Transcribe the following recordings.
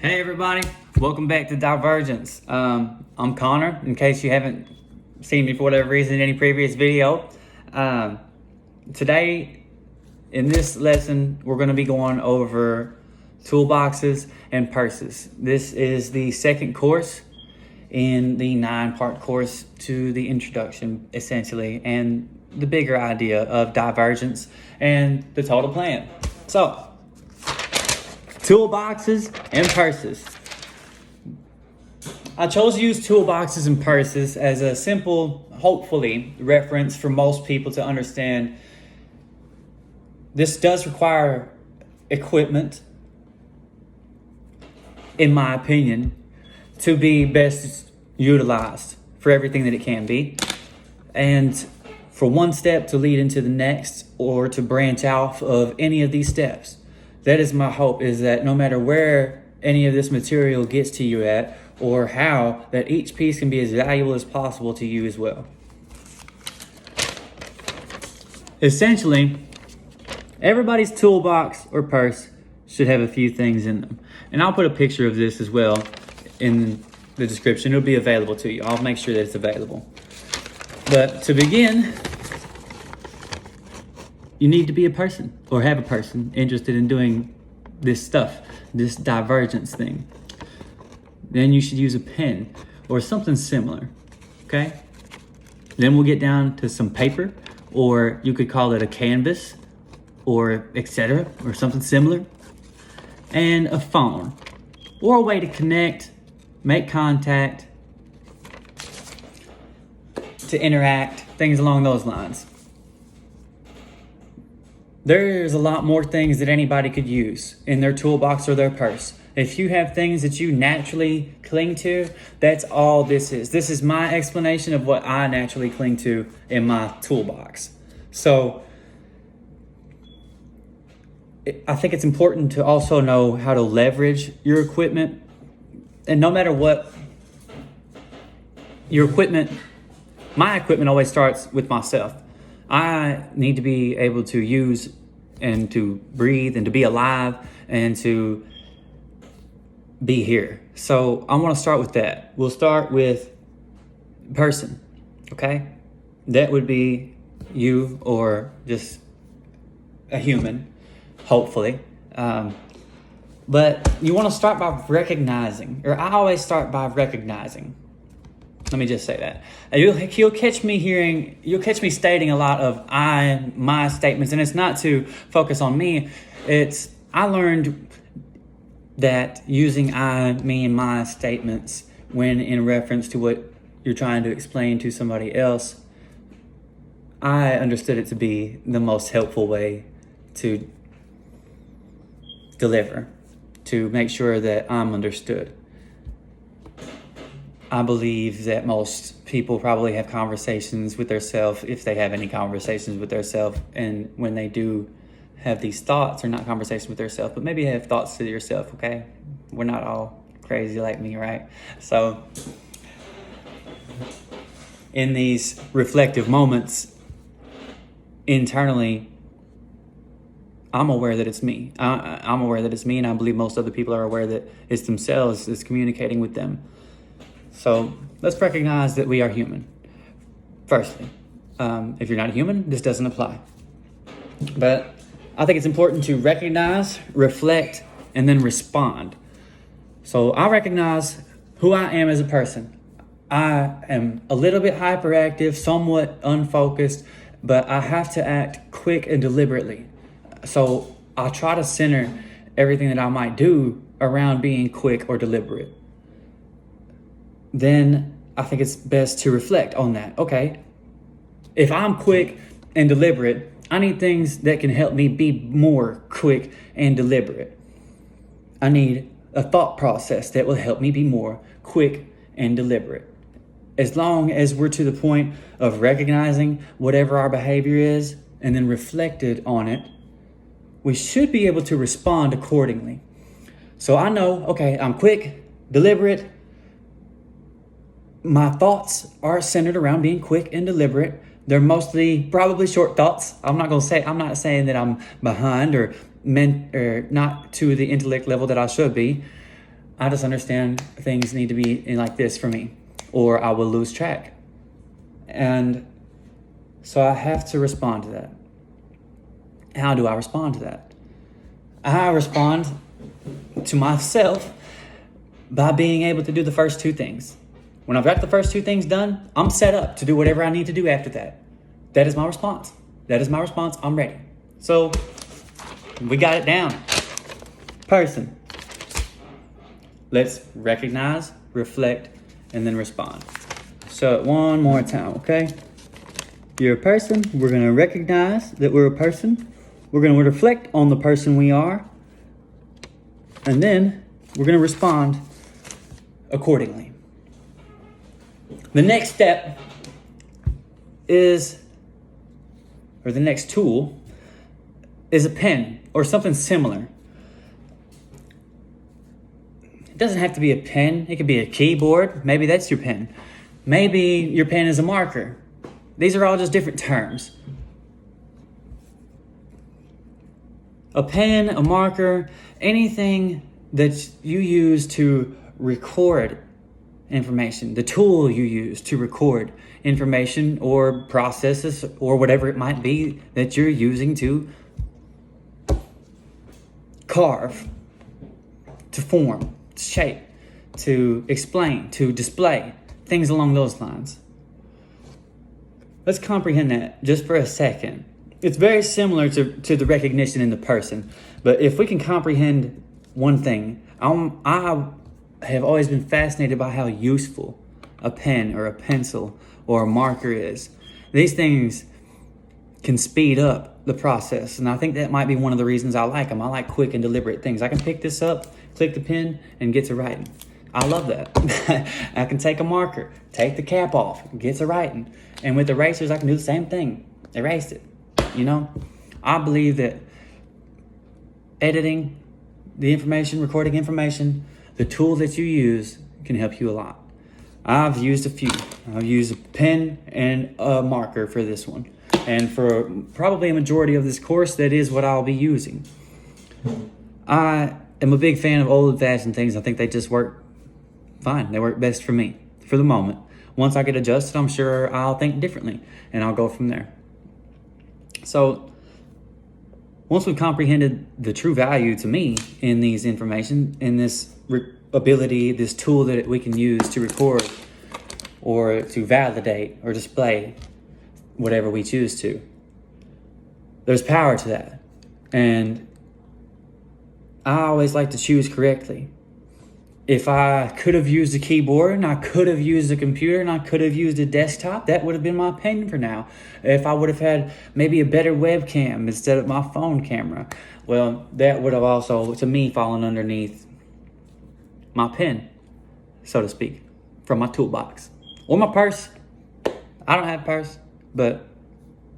Hey everybody, welcome back to Divergence. I'm Connor, in case you haven't seen me for whatever reason in any previous video. Today, in this lesson, we're going to be going over toolboxes and purses. This is the second course in the 9-part course to the introduction, essentially, and the bigger idea of divergence and the total plan. So, toolboxes and purses. I chose to use toolboxes and purses as a simple, hopefully, reference for most people to understand. This does require equipment, in my opinion, to be best utilized for everything that it can be. And for one step to lead into the next or to branch off of any of these steps. That is my hope, is that no matter where any of this material gets to you at or how, that each piece can be as valuable as possible to you as well. Essentially, everybody's toolbox or purse should have a few things in them. And I'll put a picture of this as well in the description. It'll be available to you. I'll make sure that it's available. But to begin, you need to be a person or have a person interested in doing this stuff, this divergence thing. Then you should use a pen or something similar, okay? Then we'll get down to some paper, or you could call it a canvas or etc. or something similar, and a phone or a way to connect, make contact, to interact, things along those lines. There's a lot more things that anybody could use in their toolbox or their purse. If you have things that you naturally cling to, that's all this is. This is my explanation of what I naturally cling to in my toolbox. So I think it's important to also know how to leverage your equipment. And no matter what, your equipment, my equipment always starts with myself. I need to be able to use and to breathe and to be alive and to be here. So I want to start with that. We'll start with person, okay? That would be you or just a human, hopefully. But you want to start by recognizing, or I always start by recognizing. Let me just say that. You'll catch me stating a lot of my statements, and it's not to focus on me. I learned that using I, me, and my statements when in reference to what you're trying to explain to somebody else, I understood it to be the most helpful way to deliver, to make sure that I'm understood. I believe that most people probably have conversations with themselves, if they have any conversations with themselves, and when they do have these thoughts, or not conversations with themselves, but maybe have thoughts to yourself, okay? We're not all crazy like me, right? So in these reflective moments, internally, I'm aware that it's me. I'm aware that it's me, and I believe most other people are aware that it's themselves that's communicating with them. So let's recognize that we are human. Firstly, if you're not human, this doesn't apply. But I think it's important to recognize, reflect, and then respond. So I recognize who I am as a person. I am a little bit hyperactive, somewhat unfocused, but I have to act quick and deliberately. So I try to center everything that I might do around being quick or deliberate. Then I think it's best to reflect on that. Okay, if I'm quick and deliberate, I need things that can help me be more quick and deliberate. I need a thought process that will help me be more quick and deliberate. As long as we're to the point of recognizing whatever our behavior is and then reflected on it, we should be able to respond accordingly. So I know, okay, I'm quick, deliberate. My thoughts are centered around being quick and deliberate. They're mostly probably short thoughts. I'm not saying that I'm behind or not to the intellect level that I should be. I just understand things need to be in like this for me, or I will lose track. And so I have to respond to that. How do I respond to that? I respond to myself by being able to do the first two things. When I've got the first two things done, I'm set up to do whatever I need to do after that. That is my response. That is my response. I'm ready. So we got it down. Person. Let's recognize, reflect, and then respond. So one more time, okay? You're a person. We're going to recognize that we're a person. We're going to reflect on the person we are. And then we're going to respond accordingly. The next step is, or the next tool is a pen or something similar. It doesn't have to be a pen. It could be a keyboard. Maybe that's your pen. Maybe your pen is a marker. These are all just different terms. A pen, a marker, anything that you use to record information, the tool you use to record information or processes or whatever it might be that you're using to carve, to form, to shape, to explain, to display, things along those lines. Let's comprehend that just for a second. It's very similar to the recognition in the person, but if we can comprehend one thing, I have always been fascinated by how useful a pen or a pencil or a marker is. These things can speed up the process, and I think that might be one of the reasons I like them. I like quick and deliberate things. I can pick this up, click the pen, and get to writing. I love that. I can take a marker, take the cap off, get to writing. And with erasers, I can do the same thing. Erase it. You know, I believe that editing the information, recording information, the tool that you use can help you a lot. I've used a few. I've used a pen and a marker for this one. And for probably a majority of this course, that is what I'll be using. I am a big fan of old-fashioned things. I think they just work fine. They work best for me, for the moment. Once I get adjusted, I'm sure I'll think differently, and I'll go from there. So once we've comprehended the true value to me in these information, in this ability, this tool that we can use to record or to validate or display whatever we choose to, there's power to that. And I always like to choose correctly. If I could have used a keyboard and I could have used a computer and I could have used a desktop, that would have been my pen for now. If I would have had maybe a better webcam instead of my phone camera, well, that would have also, to me, fallen underneath my pen, so to speak, from my toolbox. Or my purse. I don't have a purse, but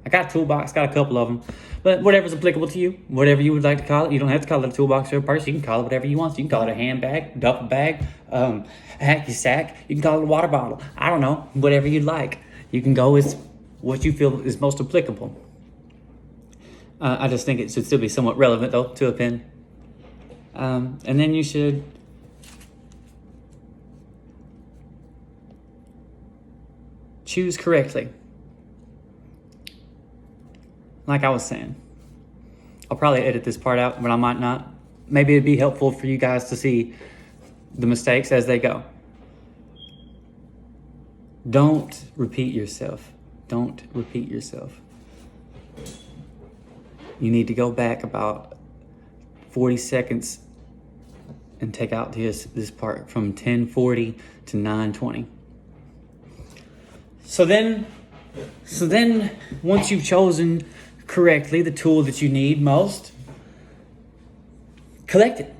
I got a toolbox, got a couple of them. But whatever's applicable to you, whatever you would like to call it. You don't have to call it a toolbox or a purse. You can call it whatever you want. You can call it a handbag, duffel bag, a hacky sack. You can call it a water bottle. I don't know, whatever you'd like. You can go with what you feel is most applicable. I just think it should still be somewhat relevant, though, to a pen. And then you should choose correctly. Like I was saying, I'll probably edit this part out, but I might not. Maybe it'd be helpful for you guys to see the mistakes as they go. Don't repeat yourself. Don't repeat yourself. You need to go back about 40 seconds and take out this part from 10:40 to 9:20. So then, once you've chosen correctly the tool that you need most, collect it.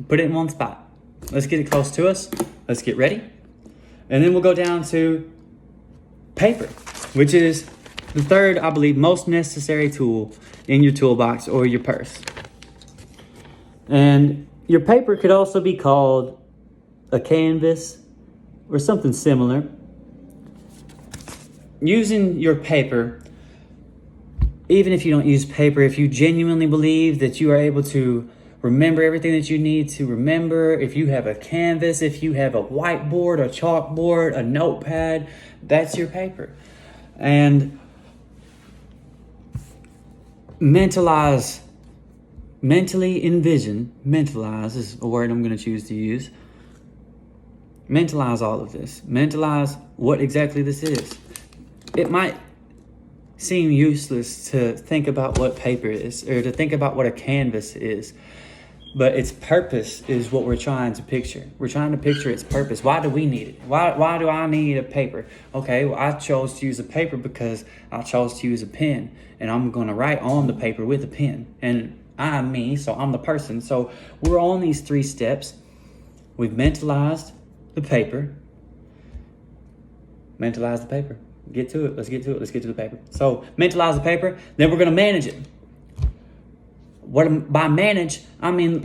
Put it in one spot. Let's get it close to us. Let's get ready. And then we'll go down to paper, which is the third, I believe, most necessary tool in your toolbox or your purse. And your paper could also be called a canvas or something similar. Using your paper, even if you don't use paper, if you genuinely believe that you are able to remember everything that you need to remember. If you have a canvas, if you have a whiteboard, a chalkboard, a notepad, that's your paper. And mentalize, mentally envision, mentalize is a word I'm going to choose to use. Mentalize all of this. Mentalize what exactly this is. It might seem useless to think about what paper is or to think about what a canvas is, but its purpose is what we're trying to picture. We're trying to picture its purpose. Why do we need it? Why do I need a paper? Okay, well, I chose to use a paper because I chose to use a pen, and I'm going to write on the paper with a pen. And I'm me, so I'm the person. So we're on these 3 steps. We've mentalized the paper. Mentalize the paper. Get to it. Let's get to it. Let's get to the paper. So mentalize the paper. Then we're going to manage it. By manage, I mean,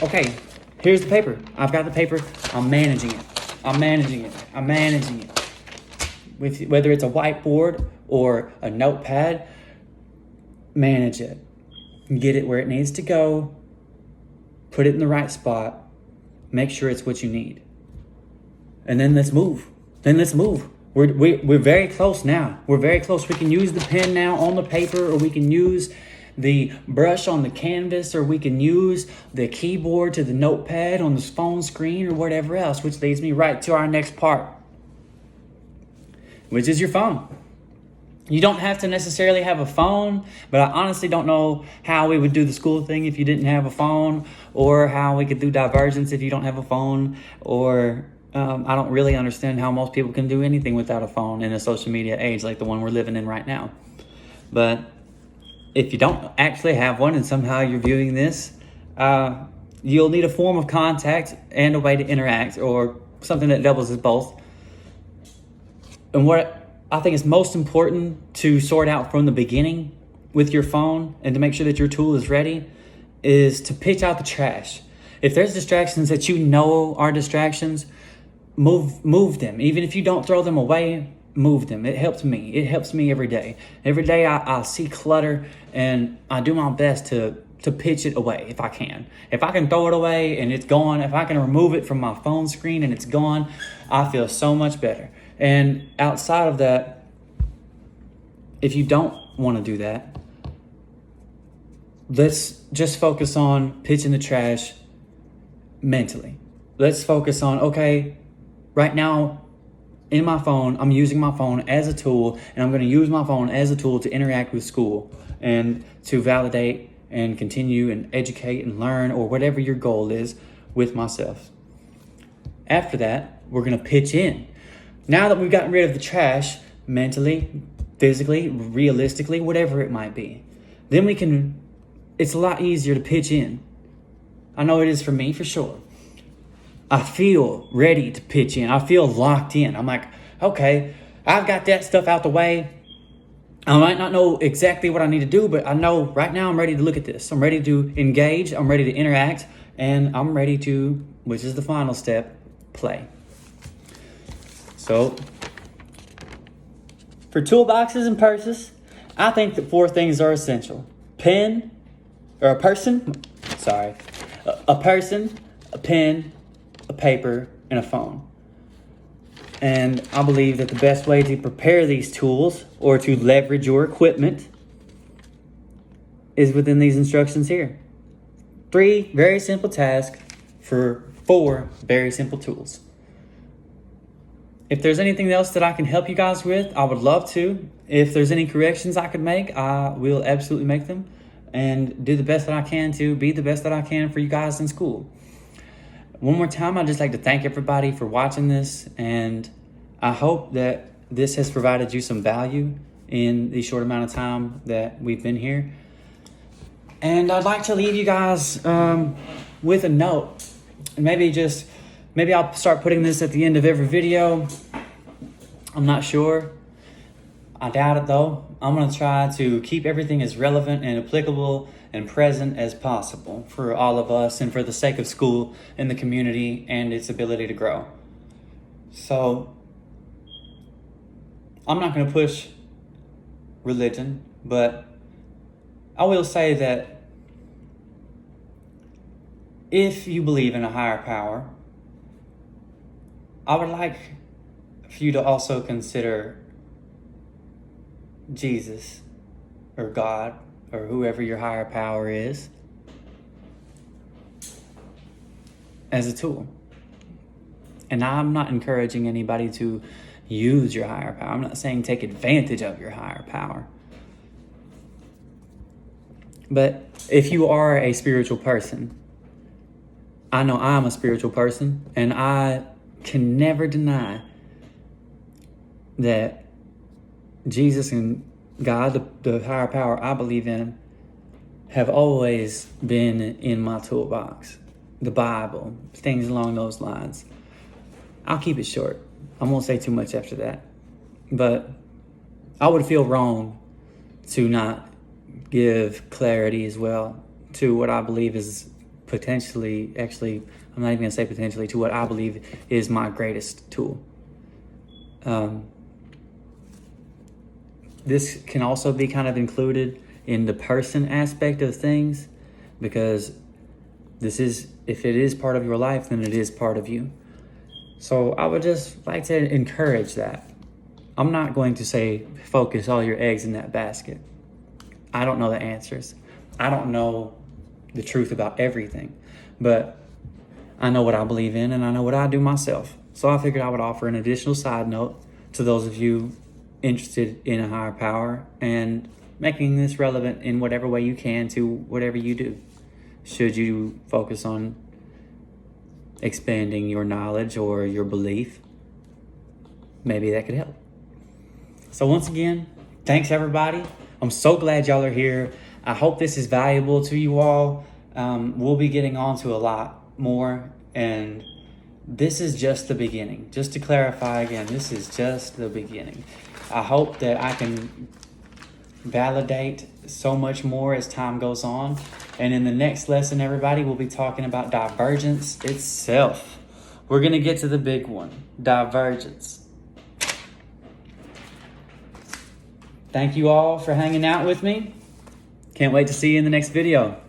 okay, here's the paper. I've got the paper. I'm managing it. I'm managing it. I'm managing it. Whether it's a whiteboard or a notepad, manage it. Get it where it needs to go. Put it in the right spot. Make sure it's what you need. And then let's move. We're very close now. We're very close. We can use the pen now on the paper, or we can use the brush on the canvas, or we can use the keyboard to the notepad on the phone screen, or whatever else, which leads me right to our next part, which is your phone. You don't have to necessarily have a phone, but I honestly don't know how we would do the Skool thing if you didn't have a phone, or how we could do Divergence if you don't have a phone, or I don't really understand how most people can do anything without a phone in a social media age like the one we're living in right now. But if you don't actually have one and somehow you're viewing this, you'll need a form of contact and a way to interact, or something that doubles as both. And what I think is most important to sort out from the beginning with your phone, and to make sure that your tool is ready, is to pitch out the trash. If there's distractions that you know are distractions, move them. Even if you don't throw them away, move them. It helps me. It helps me every day. Every day I see clutter, and I do my best to pitch it away if I can. If I can throw it away and it's gone, if I can remove it from my phone screen and it's gone, I feel so much better. And outside of that, if you don't want to do that, let's just focus on pitching the trash mentally. Let's focus on, okay, right now in my phone, I'm using my phone as a tool, and I'm going to use my phone as a tool to interact with school and to validate and continue and educate and learn, or whatever your goal is, with myself. After that, we're going to pitch in. Now that we've gotten rid of the trash, mentally, physically, realistically, whatever it might be, then it's a lot easier to pitch in. I know it is for me, for sure. I feel ready to pitch in. I feel locked in. I'm like, okay, I've got that stuff out the way. I might not know exactly what I need to do, but I know right now I'm ready to look at this. I'm ready to engage. I'm ready to interact. And I'm ready to, which is the final step, play. So, for toolboxes and purses, I think that 4 things are essential. A person, a pen, a paper, and a phone. And I believe that the best way to prepare these tools, or to leverage your equipment, is within these instructions here. 3 very simple tasks for 4 very simple tools. If there's anything else that I can help you guys with, I would love to. If there's any corrections I could make, I will absolutely make them, and do the best that I can to be the best that I can for you guys in school. One more time, I'd just like to thank everybody for watching this, and I hope that this has provided you some value in the short amount of time that we've been here. And I'd like to leave you guys with a note. And maybe I'll start putting this at the end of every video. I'm not sure. I doubt it though. I'm going to try to keep everything as relevant and applicable and present as possible for all of us, and for the sake of school and the community and its ability to grow. So, I'm not going to push religion, but I will say that if you believe in a higher power, I would like for you to also consider Jesus or God or whoever your higher power is as a tool. And I'm not encouraging anybody to use your higher power. I'm not saying take advantage of your higher power. But if you are a spiritual person, I know I'm a spiritual person, and I can never deny that Jesus and God, the higher power I believe in, have always been in my toolbox. The Bible, things along those lines. I'll keep it short. I won't say too much after that. But I would feel wrong to not give clarity as well to what I believe is potentially, actually, I'm not even going to say potentially, to what I believe is my greatest tool. This can also be kind of included in the person aspect of things, because this is, if it is part of your life, then it is part of you. So I would just like to encourage that. I'm not going to say focus all your eggs in that basket. I don't know the answers. I don't know the truth about everything, but I know what I believe in and I know what I do myself. So I figured I would offer an additional side note to those of you interested in a higher power and making this relevant in whatever way you can to whatever you do. Should you focus on expanding your knowledge or your belief, maybe that could help. So once again, thanks everybody. I'm so glad y'all are here. I hope this is valuable to you all. We'll be getting on to a lot more, and this is just the beginning. Just to clarify again, this is just the beginning. I hope that I can validate so much more as time goes on. And in the next lesson, everybody, we'll be talking about divergence itself. We're going to get to the big one, divergence. Thank you all for hanging out with me. Can't wait to see you in the next video.